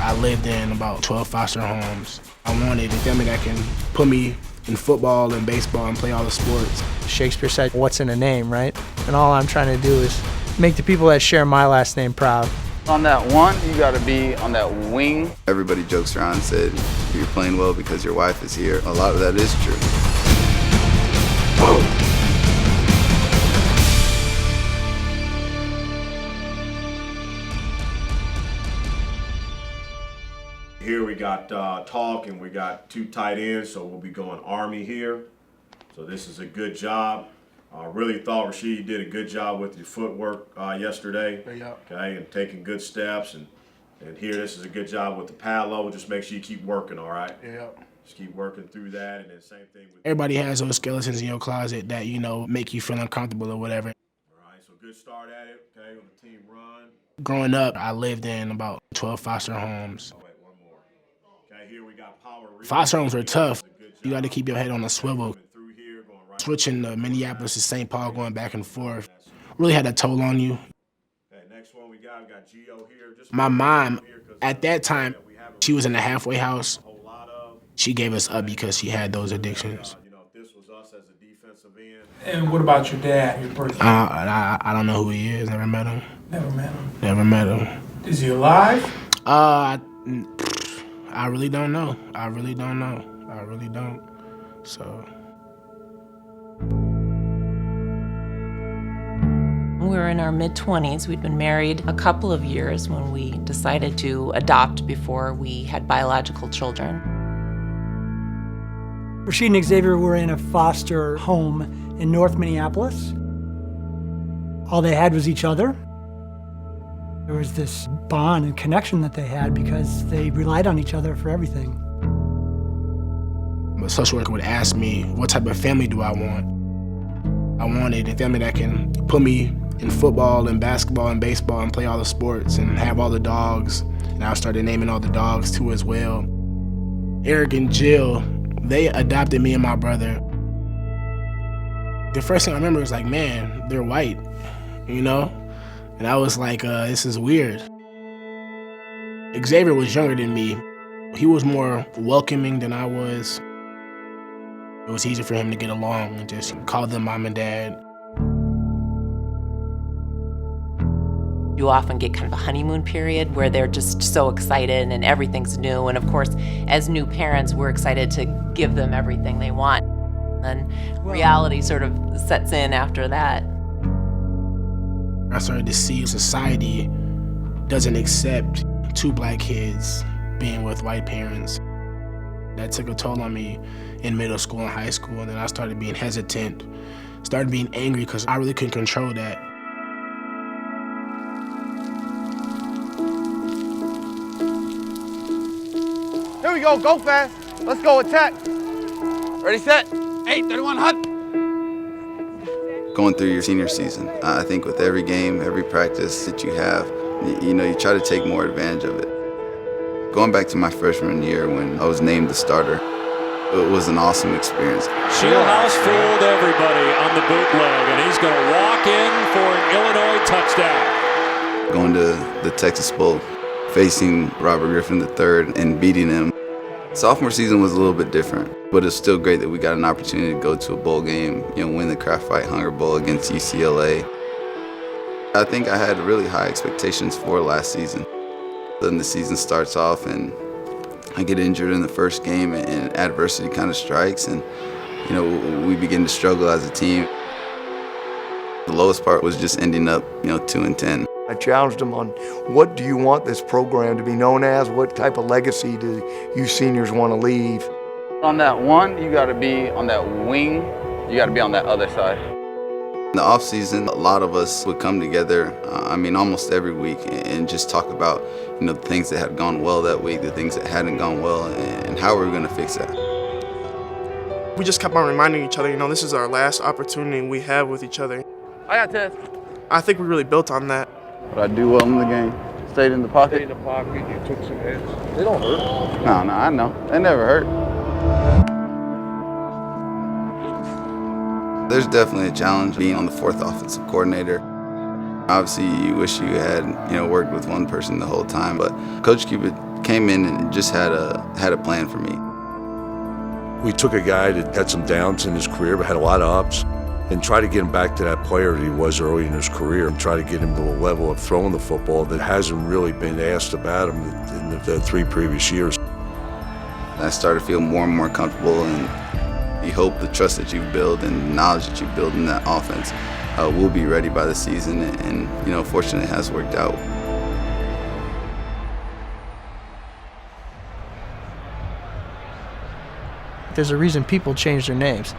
I lived in about 12 foster homes. I wanted a family that can put me in football and baseball and play all the sports. Shakespeare said, "What's in a name," right? And all I'm trying to do is make the people that share my last name proud. On that one, you gotta be on that wing. Everybody jokes around and said, you're playing well because your wife is here. A lot of that is true. Here we got talk and we got 2 tight ends, so we'll be going Army here. So this is a good job. Really thought Rasheed did a good job with your footwork yesterday. Okay, and taking good steps. And here, this is a good job with the pad low. Just make sure you keep working, all right? Yeah. Just keep working through that, and then same thing with. Everybody has those skeletons in your closet that, you know, make you feel uncomfortable or whatever. All right, so good start at it, okay, on the team run. Growing up, I lived in about 12 foster homes. Oh, wait, one more. Okay, here we got power. Foster homes are tough. You got to keep your head on a swivel. Switching to Minneapolis to St. Paul, going back and forth, really had a toll on you. Okay, next one we got Gio here. My mom, at that time, she was in the halfway house. She gave us up because she had those addictions. You know, if this was us as a defensive end. And what about your dad, your birthday? I don't know who he is. Never met him. Never met him. Never met him. Is he alive? I really don't know. I really don't. So. We were in our mid-20s. We'd been married a couple of years when we decided to adopt before we had biological children. Rasheed and Xavier were in a foster home in North Minneapolis. All they had was each other. There was this bond and connection that they had because they relied on each other for everything. A social worker would ask me, what type of family do I want? I wanted a family that can put me in football and basketball and baseball and play all the sports and have all the dogs. And I started naming all the dogs too as well. Eric and Jill, they adopted me and my brother. The first thing I remember was like, man, they're white, you know? And I was like, this is weird. Xavier was younger than me. He was more welcoming than I was. It was easy for him to get along and just call them mom and dad. You often get kind of a honeymoon period where they're just so excited and everything's new. And of course, as new parents, we're excited to give them everything they want. And reality sort of sets in after that. I started to see society doesn't accept 2 black kids being with white parents. That took a toll on me in middle school and high school, and then I started being hesitant, started being angry because I really couldn't control that. Here we go fast. Let's go attack. Ready, set. 8-31, hut. Going through your senior season, I think with every game, every practice that you have, you know, you try to take more advantage of it. Going back to my freshman year when I was named the starter, it was an awesome experience. Scheelhaase fooled everybody on the bootleg, and he's going to walk in for an Illinois touchdown. Going to the Texas Bowl, facing Robert Griffin III and beating him. Sophomore season was a little bit different, but it's still great that we got an opportunity to go to a bowl game, you know, win the Kraft Fight Hunger Bowl against UCLA. I think I had really high expectations for last season. Then the season starts off and I get injured in the first game and adversity kind of strikes and, you know, we begin to struggle as a team. The lowest part was just ending up, you know, 2-10. I challenged them on what do you want this program to be known as? What type of legacy do you seniors want to leave? On that one, you gotta be on that wing. You gotta be on that other side. In the off season, a lot of us would come together, almost every week and just talk about, you know, the things that had gone well that week, the things that hadn't gone well, and how we were gonna fix that. We just kept on reminding each other, you know, this is our last opportunity we have with each other. I got this. I think we really built on that. But I do well in the game. Stayed in the pocket. Stayed in the pocket, you took some hits. They don't hurt. No, I know. They never hurt. There's definitely a challenge being on the 4th offensive coordinator. Obviously, you wish you had, you know, worked with one person the whole time, but Coach Cupid came in and just had a plan for me. We took a guy that had some downs in his career but had a lot of ups and tried to get him back to that player that he was early in his career and try to get him to a level of throwing the football that hasn't really been asked about him in the 3 previous years. I started to feel more and more comfortable, and you hope the trust that you build and the knowledge that you build in that offense will be ready by the season, and fortunately it has worked out. There's a reason people change their names.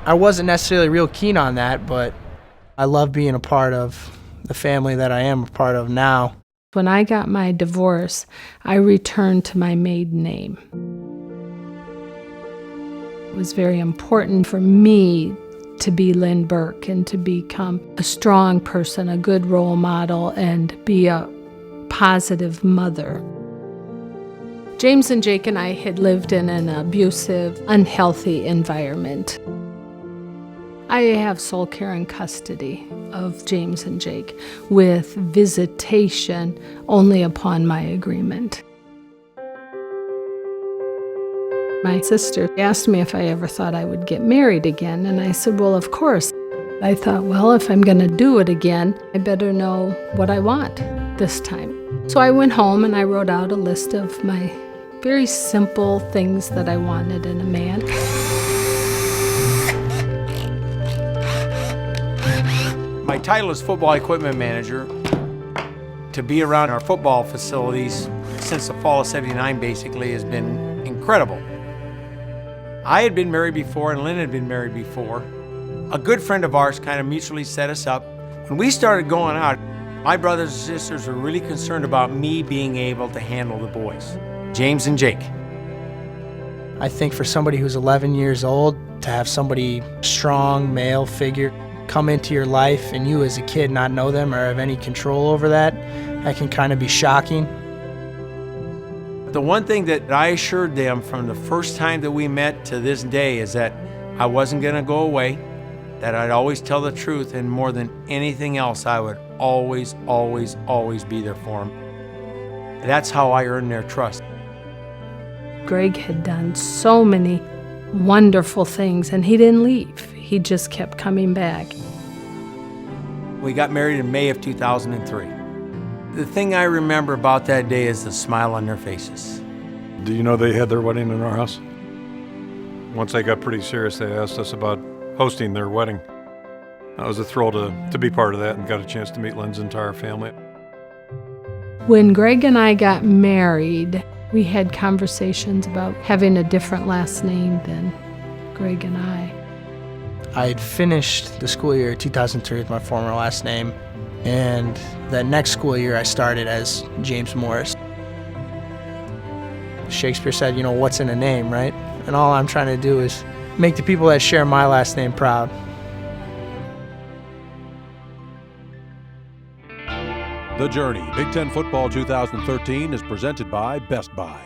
I wasn't necessarily real keen on that, but I love being a part of the family that I am a part of now. When I got my divorce, I returned to my maiden name. It was very important for me to be Lynn Burke and to become a strong person, a good role model, and be a positive mother. James and Jake and I had lived in an abusive, unhealthy environment. I have sole care and custody of James and Jake, with visitation only upon my agreement. My sister asked me if I ever thought I would get married again, and I said, well, of course. I thought, well, if I'm going to do it again, I better know what I want this time. So I went home and I wrote out a list of my very simple things that I wanted in a man. My title is football equipment manager. To be around our football facilities since the fall of '79 basically has been incredible. I had been married before and Lynn had been married before. A good friend of ours kind of mutually set us up. When we started going out, my brothers and sisters were really concerned about me being able to handle the boys, James and Jake. I think for somebody who's 11 years old, to have somebody strong, male figure come into your life and you as a kid not know them or have any control over that can kind of be shocking. The one thing that I assured them from the first time that we met to this day is that I wasn't going to go away, that I'd always tell the truth, and more than anything else, I would always, always, always be there for them. That's how I earned their trust. Greg had done so many wonderful things, and he didn't leave. He just kept coming back. We got married in May of 2003. The thing I remember about that day is the smile on their faces. Do you know they had their wedding in our house? Once they got pretty serious, they asked us about hosting their wedding. I was a thrill to be part of that and got a chance to meet Lynn's entire family. When Greg and I got married, we had conversations about having a different last name than Greg and I. I had finished the school year 2003 with my former last name, and that next school year I started as James Morris. Shakespeare said, what's in a name, right? And all I'm trying to do is make the people that share my last name proud. The Journey Big Ten Football 2013 is presented by Best Buy.